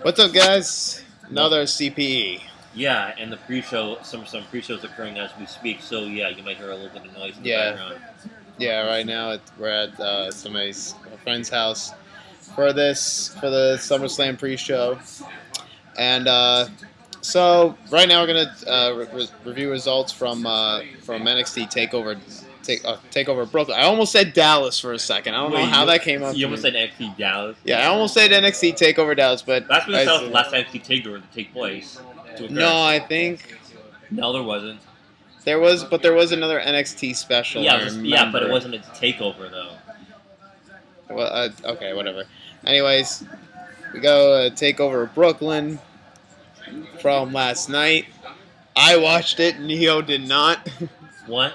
What's up, guys? Another CPE. Yeah, and the pre-show, some pre-shows occurring as we speak. So yeah, you might hear a little bit of noise in the Yeah, background. yeah. Right now we're at a friend's house for the SummerSlam pre-show, and so right now we're gonna review results from NXT Takeover Brooklyn. I almost said Dallas for a second. I don't know how that came up. You almost said NXT Dallas. Yeah, I almost said NXT Takeover Dallas, but that's because that was the last NXT Takeover to take place. No, I think no, there wasn't. There was another NXT special. Yeah, but it wasn't a takeover though. Well, okay, whatever. Anyways, we go Takeover Brooklyn from last night. I watched it. Neo did not. What?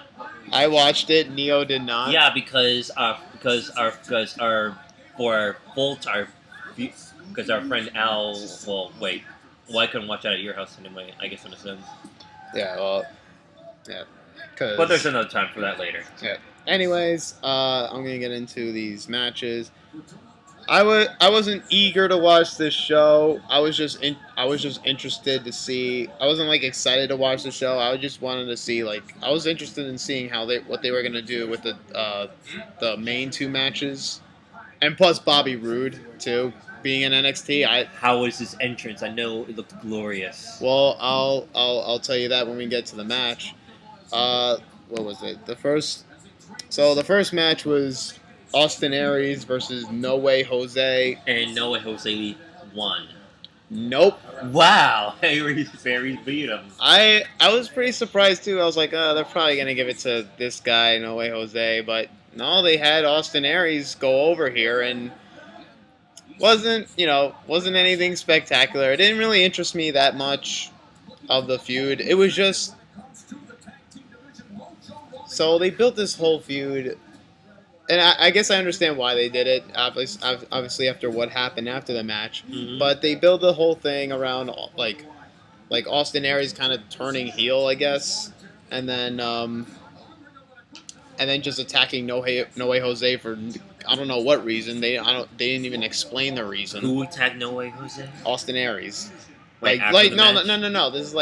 I watched it. Neo did not. Yeah, because our friend Al. Well, wait. Well, I couldn't watch it at your house anyway. I guess in a sense. Yeah. Well. Yeah. But there's another time for that later. Yeah. Anyways, I'm gonna get into these matches. I wasn't eager to watch this show. I was just interested to see. I wasn't like excited to watch the show. I just wanted to see I was interested in seeing what they were gonna do with the main two matches, and plus Bobby Roode too being in NXT. How was his entrance? I know it looked glorious. Well, I'll tell you that when we get to the match. What was it? The first match was Austin Aries versus No Way Jose. And No Way Jose won. Nope. Wow. Aries beat him. I was pretty surprised too. I was like, oh, they're probably gonna give it to this guy, No Way Jose, but no, they had Austin Aries go over here and wasn't anything spectacular. It didn't really interest me that much of the feud. It was just so they built this whole feud. And I guess I understand why they did it, obviously after what happened after the match. Mm-hmm. But they built the whole thing around like Austin Aries kind of turning heel, I guess, and then just attacking No Way Jose for I don't know what reason. They didn't even explain the reason. Who attacked No Way Jose? Austin Aries. No. This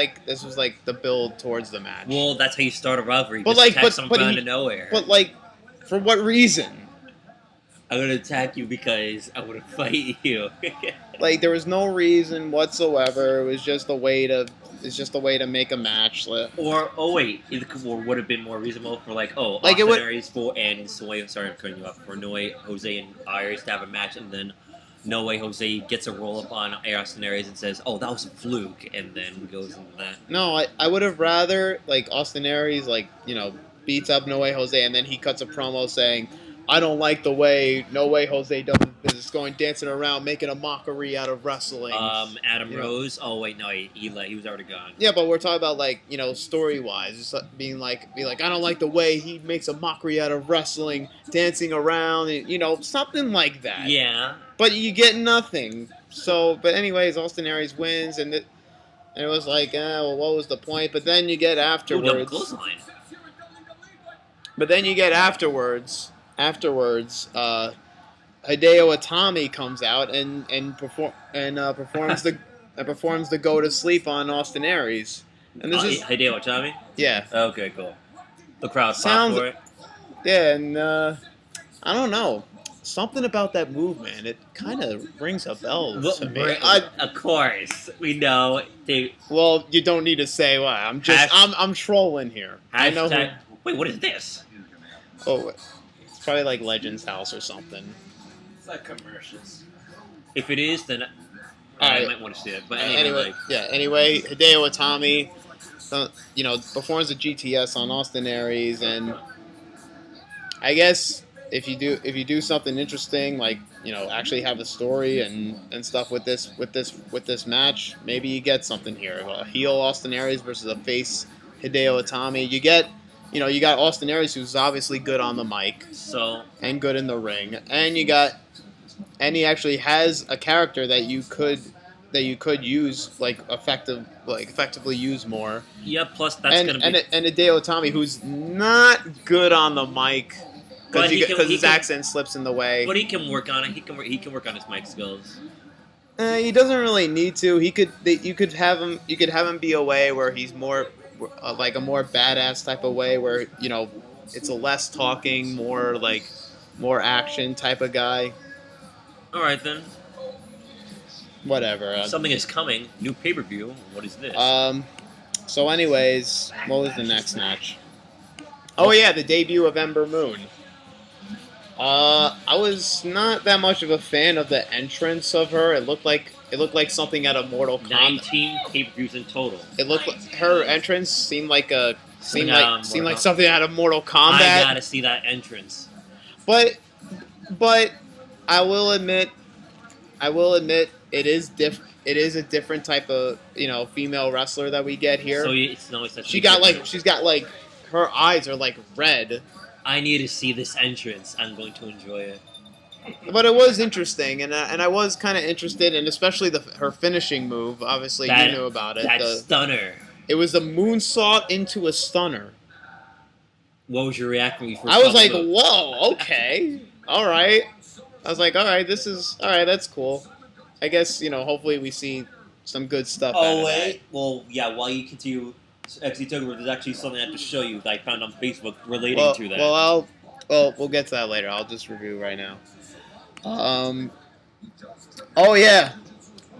was like the build towards the match. Well, that's how you start a rivalry. But just attack someone out of nowhere. But for what reason? I'm gonna attack you because I want to fight you. There was no reason whatsoever. It was just a way to make a match. Or would have been more reasonable for Austin Aries and sorry I'm cutting you off, for No Way Jose and Aries to have a match, and then No Way Jose gets a roll up on Austin Aries and says, "Oh, that was a fluke," and then goes into that. No, I would have rather Austin Aries beats up No Way Jose, and then he cuts a promo saying, I don't like the way No Way Jose does his business, going dancing around, making a mockery out of wrestling. Adam Rose? Oh, wait, no, he was already gone. Yeah, but we're talking about, story-wise, just be like, I don't like the way he makes a mockery out of wrestling, dancing around, something like that. Yeah. But you get nothing. So, but anyways, Austin Aries wins, and it was well, what was the point? But then you get afterwards. Ooh, double clothesline. But then you get afterwards, Hideo Itami comes out and performs the go to sleep on Austin Aries. And this is Hideo Itami? Yeah. Okay, cool. The crowd popped for it. Yeah, and I don't know. Something about that move, man, it kind of rings a bell to me. Of course, we know. Well, you don't need to say what. I'm trolling here. I know. Wait, what is this? Oh, it's probably like Legends House or something. It's like commercials. If it is, then I might want to see it. But anyway, Hideo Itami, performs a GTS on Austin Aries, and I guess if you do something interesting, actually have a story and stuff with this match, maybe you get something here. A heel Austin Aries versus a face Hideo Itami. You got Austin Aries, who's obviously good on the mic, and good in the ring, and he actually has a character that you could use effectively use more. Yeah, plus that's gonna be and Hideo Itami, who's not good on the mic because his accent slips in the way. But he can work on it. He can work on his mic skills. He doesn't really need to. You could have him. You could have him be a way where he's more like a more badass type of way, where it's a less talking, more action type of guy. All right then. Whatever. Something is coming. New pay per view. What is this? So, anyways, what was the next match? Oh yeah, the debut of Ember Moon. I was not that much of a fan of the entrance of her. It looked like something out of Mortal Kombat. 19 pay-per-views in total. It looked like her entrance seemed like something out of Mortal Kombat. I gotta see that entrance. But I will admit it is It is a different type of female wrestler that we get here. So it's no, it's she's got like her eyes are like red. I need to see this entrance. I'm going to enjoy it. But it was interesting, and I was kind of interested, and especially her finishing move. Obviously, you knew about it. That stunner. It was a moonsault into a stunner. What was your reaction when you first I was like, saw the whoa, okay, all right. I was like, all right, that's cool. I guess, hopefully we see some good stuff out of that. Well, yeah, while you continue NXT Takeover, there's actually something I have to show you that I found on Facebook relating to that. We'll get to that later. I'll just review right now. Oh yeah,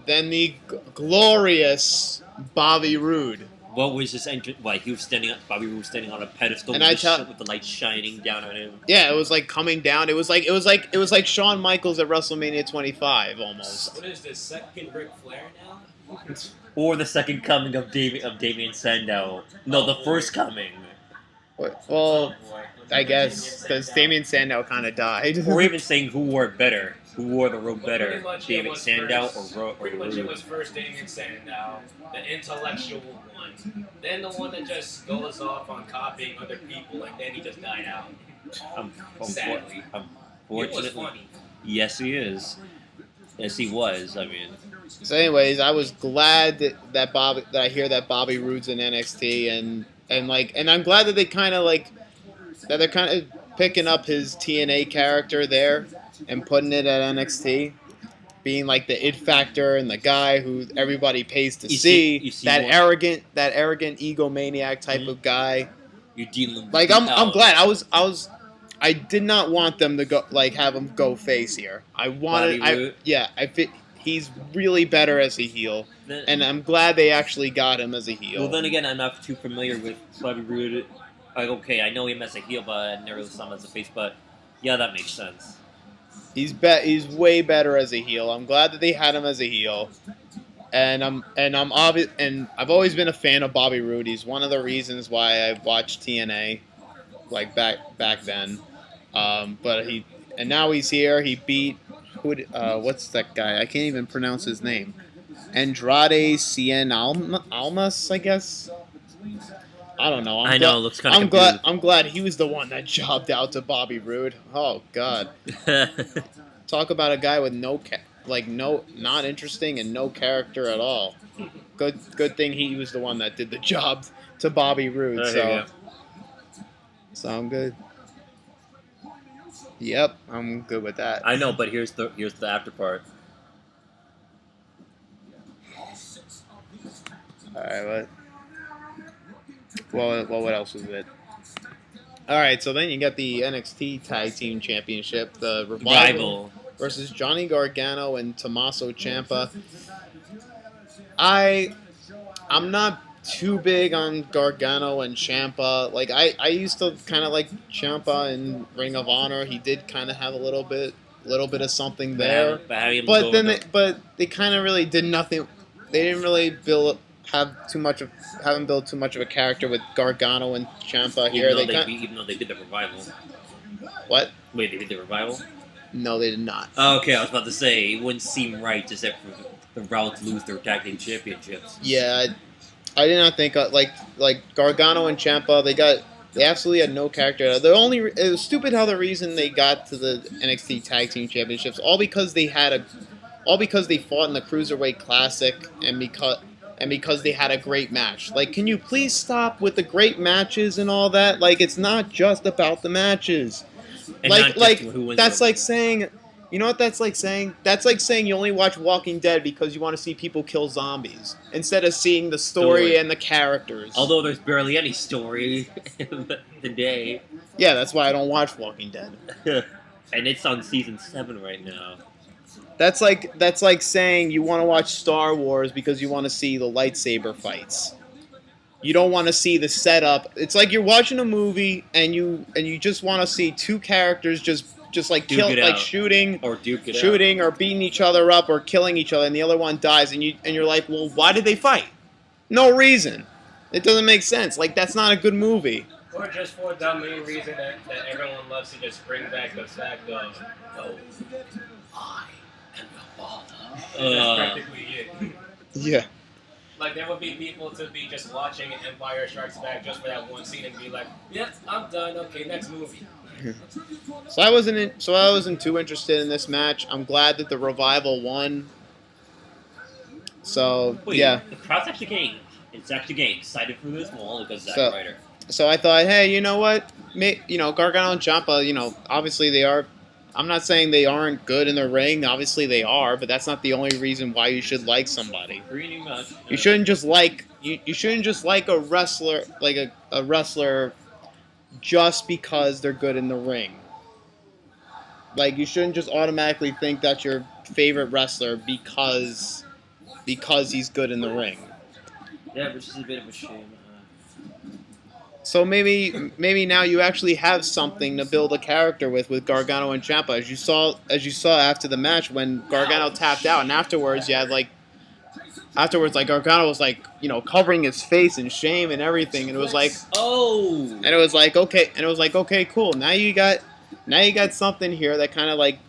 then the glorious Bobby Roode. What was this entrance like? Bobby Roode was standing on a pedestal and with the light shining down on him. Yeah, it was like coming down. It was like Shawn Michaels at WrestleMania 25 almost. What is this, second Ric Flair now? Or the second coming of Damien Sandow. No, the first coming. Well, I guess because Damien Sandow kind of died. Or even saying who wore it better. Who wore the robe better? Damien Sandow or pretty much it was first Damien Sandow, the intellectual one. Then the one that just goes off on copying other people, and then he just died out. Sadly. Unfortunately. He was funny. Yes, he is. Yes, he was. I mean. So, anyways, I was glad that I hear that Bobby Roode's in NXT, and I'm glad that they're kind of picking up his TNA character there and putting it at NXT, being like the it factor and the guy who everybody pays to see that arrogant egomaniac type of guy. You're dealing with I'm glad. I did not want them to go have him go face here. He's really better as a heel, and I'm glad they actually got him as a heel. Well, then again, I'm not too familiar with Bobby Roode. Okay, I know him as a heel, but I never really saw him as a face. But yeah, that makes sense. He's way better as a heel. I'm glad that they had him as a heel, and I've always been a fan of Bobby Roode. He's one of the reasons why I watched TNA, back then. But now he's here. He beat what's that guy? I can't even pronounce his name. Andrade Cien Almas, I guess. I don't know. It looks kind of I'm glad he was the one that jobbed out to Bobby Roode. Oh God. Talk about a guy with not interesting and no character at all. Good thing he was the one that did the job to Bobby Roode. So I'm good. Yep, I'm good with that. I know, but here's the after part. All right, what else was it? All right, so then you got the NXT Tag Team Championship, the Revival versus Johnny Gargano and Tommaso Ciampa. I'm not too big on Gargano and Ciampa. I used to kind of like Ciampa in Ring of Honor. He did kind of have a little bit of something there. But they kind of really did nothing. They didn't really haven't built too much of a character with Gargano and Ciampa here. Even though they did the Revival. What? Wait, they did the Revival? No, they did not. Okay, I was about to say it wouldn't seem right just for the route to lose their tag team championships. Yeah. I did not think like Gargano and Ciampa. They absolutely had no character. It was stupid how the reason they got to the NXT Tag Team Championships all because they fought in the Cruiserweight Classic and because they had a great match. Can you please stop with the great matches and all that? It's not just about the matches. And that's like saying, You know what that's like saying? That's like saying you only watch Walking Dead because you want to see people kill zombies instead of seeing the story and the characters. Although there's barely any story in the day. Yeah, that's why I don't watch Walking Dead. And it's on season 7 right now. That's like saying you want to watch Star Wars because you want to see the lightsaber fights. You don't want to see the setup. It's like you're watching a movie and you just want to see two characters just like shooting or beating each other up or killing each other, and the other one dies, and you're like, well, why did they fight? No reason. It doesn't make sense. Like, that's not a good movie. Or just for the main reason that everyone loves to just bring back the fact of, no, I am your father. That's practically it. Yeah. Like, there would be people to be just watching Empire Strikes Back just for that one scene and be like, yep, I'm done. Okay, next movie. So I wasn't too interested in this match. I'm glad that the Revival won. So yeah, the crowd's actually getting excited for this one because Zack Ryder. So I thought, hey, you know what? Gargano and Ciampa, obviously they are. I'm not saying they aren't good in the ring. Obviously they are, but that's not the only reason why you should like somebody. Pretty much. You shouldn't just like you shouldn't just like a wrestler a wrestler just because they're good in the ring. Like, you shouldn't just automatically think that's your favorite wrestler because he's good in the ring. Yeah, which is a bit of a shame. So maybe now you actually have something to build a character with Gargano and Ciampa, as you saw after the match when Gargano tapped out, and afterwards Gargano was like, covering his face in shame and everything, and it was like, okay, cool. Now you got something here that kind of like,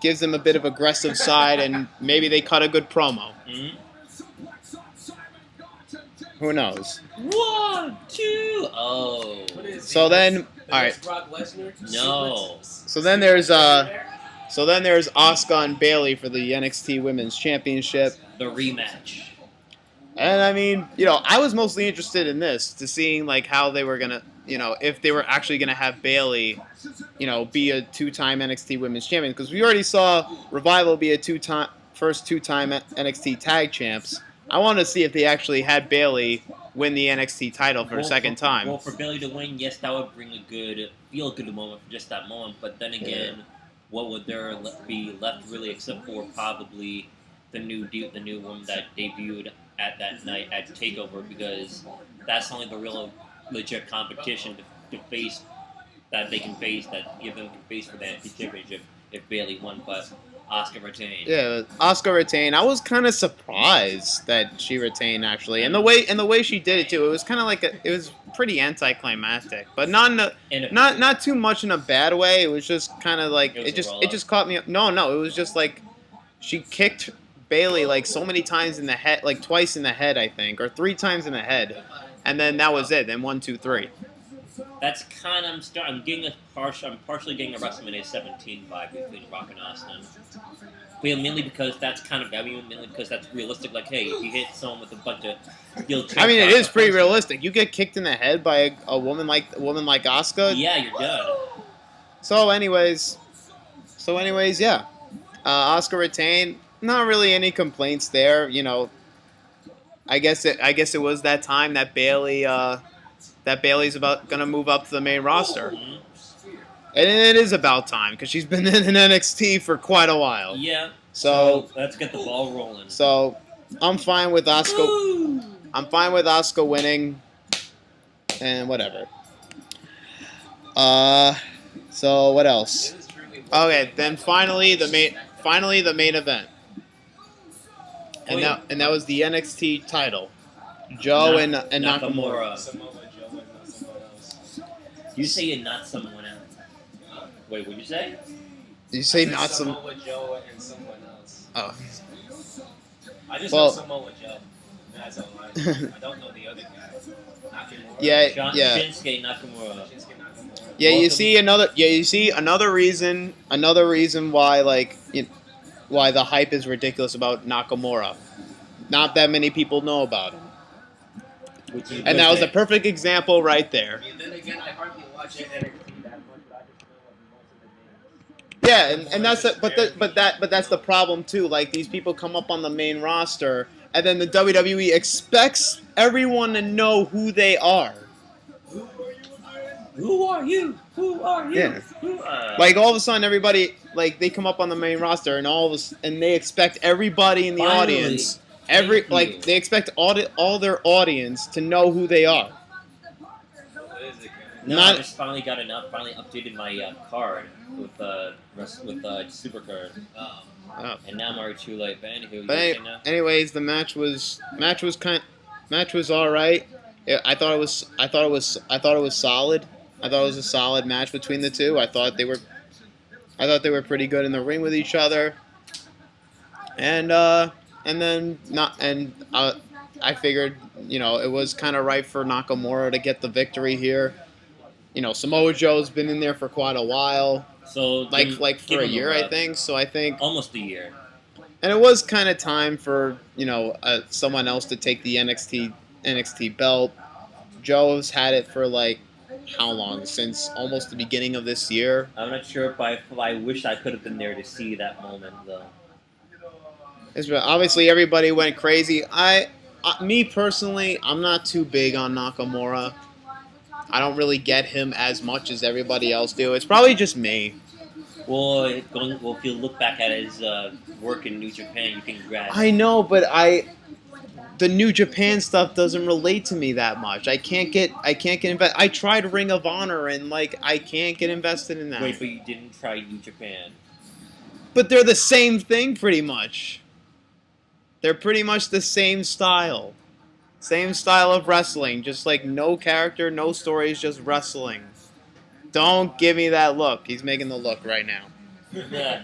gives them a bit of aggressive side, and maybe they cut a good promo. Mm-hmm. Who knows? 1, 2. Oh. So then, all right. No. So then there's Asuka and Bayley for the NXT Women's Championship. The rematch. And I mean, I was mostly interested in this, to seeing like how they were gonna, if they were actually gonna have Bayley, be a 2-time NXT Women's Champion, because we already saw Revival be a first 2-time NXT Tag Champs. I wanted to see if they actually had Bayley win the NXT title for a second time. Well, for Bayley to win, yes, that would bring a good moment for just that moment. But then again, what would there be left really, except for probably the new woman that debuted at that night at Takeover, because that's only the real legit competition to face that they can face, that give them face for the NXT championship if Bayley won, but Asuka retained. Yeah, Asuka retained. I was kind of surprised that she retained, actually, and the way she did it too. It was kind of like it was pretty anticlimactic, but not too much in a bad way. It was just kind of like it just caught me up. No, it was just like she kicked Bayley like so many times in the head, like twice in the head, I think, or 3 times in the head, and then that was it. Then 1, 2, 3. That's kind of I'm partially getting a WrestleMania 17 vibe between Rock and Austin. But mainly because that's realistic. Like, hey, if you hit someone with a bunch of steel chains, I mean, it is pretty realistic. You get kicked in the head by a woman like Asuka. Yeah, you're done. So, anyways, yeah, Asuka retained. Not really any complaints there. I guess it was that time that Bayley's gonna move up to the main roster. Mm-hmm. And it is about time, because she's been in NXT for quite a while. Yeah. So let's get the ball rolling. So I'm fine with Asuka. Woo! I'm fine with Asuka winning, and whatever. So what else? Okay, then finally the main event, and that was the NXT title. Joe and Nakamura. You say it, not someone else. Wait, what'd you say? Did you say not some? Samoa Joe and someone else. Oh. I just know Samoa Joe. That's all I don't know the other guy. Nakamura. Yeah. Shinsuke Nakamura. Yeah, you see another reason why why the hype is ridiculous about Nakamura. Not that many people know about him. And that was a perfect example right there. Then again, I hardly watch NXT that much, but I just know of most of the names. Yeah, and that's the, but that's the problem too. Like these people come up on the main roster, and then the WWE expects everyone to know who they are. Who are you? Who are you? Yeah. Like all of a sudden, everybody like they come up on the main roster, and and they expect everybody in the Finally. audience, Thank you. like they expect all their audience to know who they are. No, Not- I just finally got enough. Finally updated my card with Supercard, Oh. and now I'm already too late. But anywho, But anyways, the match was all right. I thought it was solid. I thought it was a solid match between the two. I thought they were pretty good in the ring with each other. And then not and I figured it was kind of right for Nakamura to get the victory here. Samoa Joe's been in there for quite a while. So like for a year, I think. So I think almost a year. And it was kind of time for someone else to take the NXT belt. Joe's had it for like how long? Since almost the beginning of this year. I'm not sure if I wish I could have been there to see that moment though. Obviously, everybody went crazy. Me personally, I'm not too big on Nakamura. I don't really get him as much as everybody else do. It's probably just me. Well, if you look back at his work in New Japan, you can grab. I know, but the New Japan stuff doesn't relate to me that much. I can't get invested. I tried Ring of Honor and I can't get invested in that. Wait, but you didn't try New Japan. But they're the same thing, pretty much. They're pretty much the same style. Same style of wrestling. Just like no character, no stories, just wrestling. Don't give me that look. He's making the look right now. Yeah.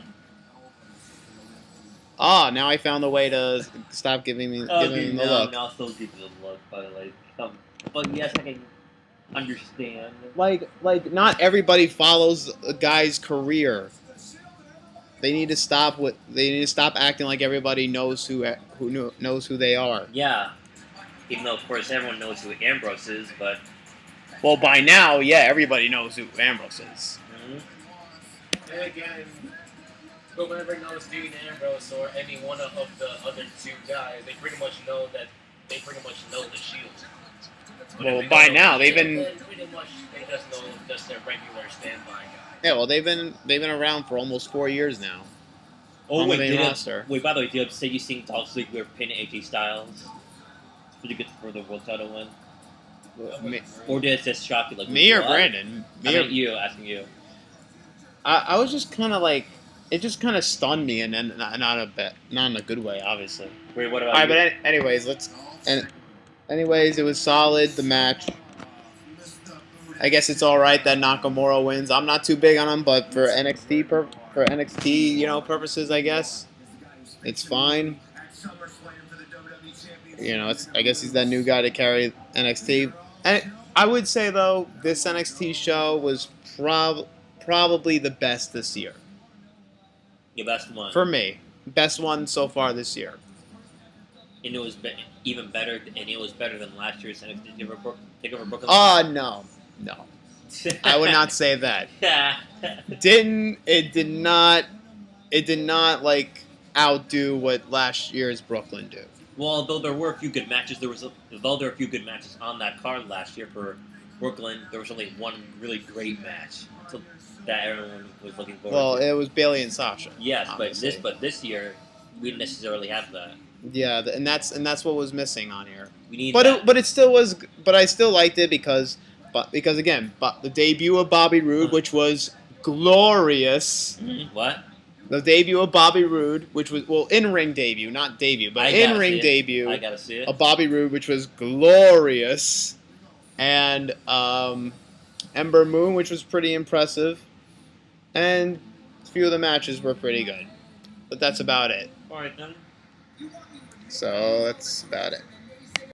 Now I found the way to stop giving me the look. No, I'll still give you the look, by the way. But yes, I can understand. Like not everybody follows a guy's career. They need to stop acting like everybody knows who knows who they are. Yeah. Even though, of course, everyone knows who Ambrose is, but... Well, by now, yeah, everybody knows who Ambrose is. Mm-hmm. And again, whoever knows Dean Ambrose or any one of the other two guys, they pretty much know the Shield. Well, by now, they've been... Pretty much, they just know just their regular standby guy. Yeah, well, they've been around for almost 4 years now. Oh, by the way, did you say you seen Dolph Ziggler pin AJ Styles? Pretty good for the world title win. Or did it just shock you? Like me or Brandon? Asking you. I was just kind of like, it just kind of stunned me, and then not in a good way, obviously. Wait, what about All right, you? but anyways, it was solid. The match. I guess it's all right that Nakamura wins. I'm not too big on him, but for NXT purposes, I guess it's fine. I guess he's that new guy to carry NXT. And I would say, though, this NXT show was probably the best this year. Your best one. For me. Best one so far this year. And it was even better, and it was better than last year's NXT Takeover Brooklyn? No. I would not say that. It did not, outdo what last year's Brooklyn did. Well, though there were a few good matches, there were a few good matches on that card last year for Brooklyn. There was only one really great match that everyone was looking forward to. Well, it was Bayley and Sasha. Yes, but this year we didn't necessarily have that. Yeah, and that's what was missing on here. We need it still was. But I still liked it because again, the debut of Bobby Roode, which was glorious. Mm-hmm. What? The debut of Bobby Roode, which was, in-ring debut, not debut, but in-ring debut. I gotta see it. Of Bobby Roode, which was glorious. And Ember Moon, which was pretty impressive. And a few of the matches were pretty good. But that's about it. Alright then. So that's about it.